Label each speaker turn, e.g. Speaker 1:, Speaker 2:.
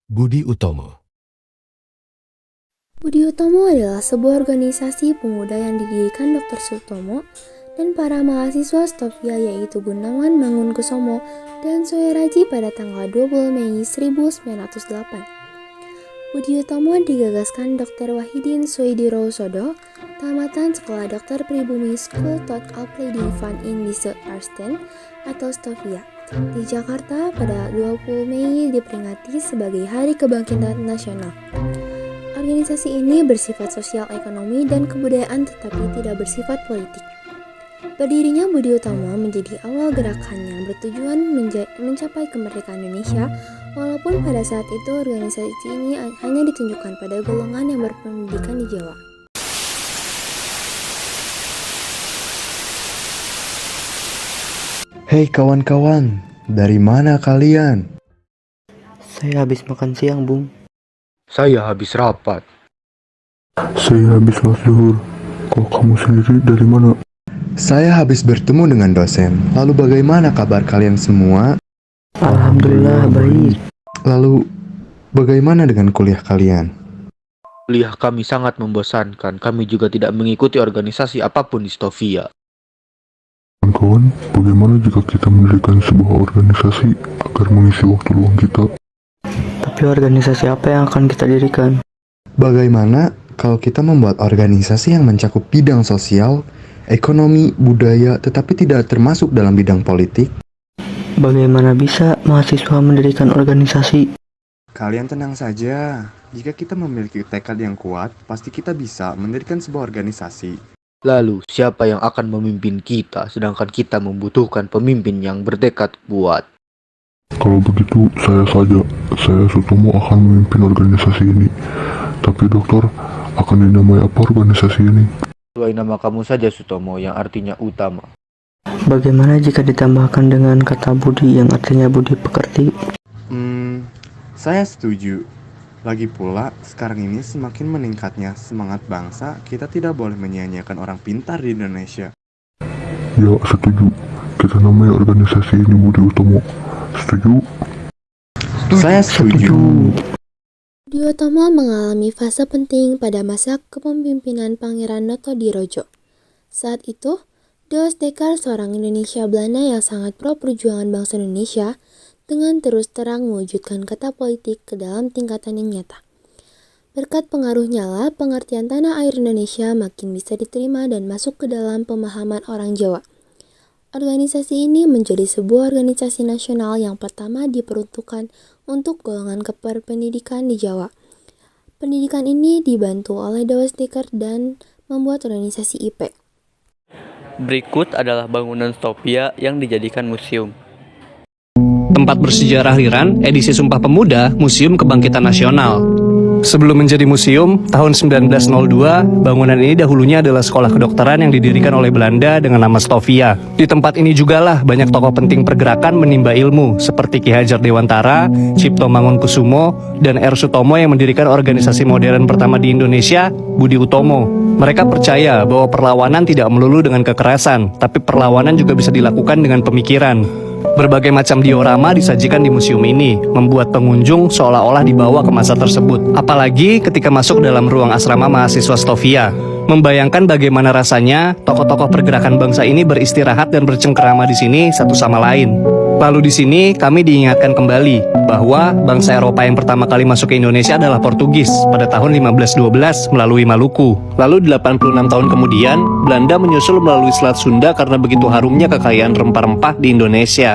Speaker 1: Budi Utomo.
Speaker 2: Budi Utomo adalah sebuah organisasi pemuda yang didirikan Dr. Sutomo dan para mahasiswa Stovia yaitu Gunawan Mangunkusumo dan Soeraji pada tanggal 20 Mei 1908. Budi Utomo digagaskan Dr. Wahidin Soedirosodo, tamatan Sekolah Dokter Pribumi School tot Opleiding van Indische Artsen atau Stovia di Jakarta pada 20 Mei diperingati sebagai Hari Kebangkitan Nasional. Organisasi ini bersifat sosial ekonomi dan kebudayaan tetapi tidak bersifat politik. Berdirinya Budi Utomo menjadi awal gerakan yang bertujuan mencapai kemerdekaan Indonesia, walaupun pada saat itu organisasi ini hanya ditunjukkan pada golongan yang berpendidikan di Jawa.
Speaker 3: Hei kawan-kawan, dari mana kalian?
Speaker 4: Saya habis makan siang, Bung.
Speaker 5: Saya habis rapat.
Speaker 6: Saya habis sholat zuhur. Kalau kamu sendiri dari mana?
Speaker 3: Saya habis bertemu dengan dosen. Lalu bagaimana kabar kalian semua?
Speaker 4: Alhamdulillah baik.
Speaker 3: Lalu bagaimana dengan kuliah kalian?
Speaker 5: Kuliah kami sangat membosankan. Kami juga tidak mengikuti organisasi apapun di Stovia.
Speaker 6: Kawan-kawan, bagaimana jika kita mendirikan sebuah organisasi agar mengisi waktu luang kita?
Speaker 4: Tapi organisasi apa yang akan kita dirikan?
Speaker 3: Bagaimana kalau kita membuat organisasi yang mencakup bidang sosial, ekonomi, budaya, tetapi tidak termasuk dalam bidang politik?
Speaker 4: Bagaimana bisa mahasiswa mendirikan organisasi?
Speaker 3: Kalian tenang saja. Jika kita memiliki tekad yang kuat, pasti kita bisa mendirikan sebuah organisasi.
Speaker 5: Lalu, siapa yang akan memimpin kita, sedangkan kita membutuhkan pemimpin yang bertekad kuat?
Speaker 6: Kalau begitu, saya Sutomo akan memimpin organisasi ini. Tapi dokter, akan dinamai apa organisasi ini?
Speaker 5: Sesuai nama kamu saja Sutomo, yang artinya utama.
Speaker 4: Bagaimana jika ditambahkan dengan kata budi yang artinya budi pekerti?
Speaker 3: Saya setuju. Lagi pula, sekarang ini semakin meningkatnya semangat bangsa, kita tidak boleh menyia-nyiakan orang pintar di Indonesia.
Speaker 6: Ya, setuju. Kita namai organisasi ini Budi Utomo. Setuju?
Speaker 3: Saya setuju.
Speaker 2: Budi Utomo mengalami fase penting pada masa kepemimpinan Pangeran Notodirojo. Saat itu, Dewas Dekar, seorang Indonesia Belanda yang sangat pro perjuangan bangsa Indonesia, dengan terus terang mewujudkan kata politik ke dalam tingkatan yang nyata. Berkat pengaruhnya lah pengertian tanah air Indonesia makin bisa diterima dan masuk ke dalam pemahaman orang Jawa. Organisasi ini menjadi sebuah organisasi nasional yang pertama diperuntukkan untuk golongan kependidikan di Jawa. Pendidikan ini dibantu oleh Dewas Dekar dan membuat organisasi IP.
Speaker 7: Berikut adalah bangunan Stovia yang dijadikan museum.
Speaker 8: Tempat bersejarah Riran, edisi Sumpah Pemuda, Museum Kebangkitan Nasional. Sebelum menjadi museum, tahun 1902, bangunan ini dahulunya adalah sekolah kedokteran yang didirikan oleh Belanda dengan nama Stovia. Di tempat ini jugalah banyak tokoh penting pergerakan menimba ilmu, seperti Ki Hajar Dewantara, Cipto Mangunkusumo, dan R. Sutomo yang mendirikan organisasi modern pertama di Indonesia, Budi Utomo. Mereka percaya bahwa perlawanan tidak melulu dengan kekerasan, tapi perlawanan juga bisa dilakukan dengan pemikiran. Berbagai macam diorama disajikan di museum ini, membuat pengunjung seolah-olah dibawa ke masa tersebut. Apalagi ketika masuk dalam ruang asrama mahasiswa Stovia. Membayangkan bagaimana rasanya tokoh-tokoh pergerakan bangsa ini beristirahat dan bercengkerama di sini satu sama lain. Lalu di sini kami diingatkan kembali bahwa bangsa Eropa yang pertama kali masuk ke Indonesia adalah Portugis pada tahun 1512 melalui Maluku. Lalu 86 tahun kemudian, Belanda menyusul melalui Selat Sunda karena begitu harumnya kekayaan rempah-rempah di Indonesia.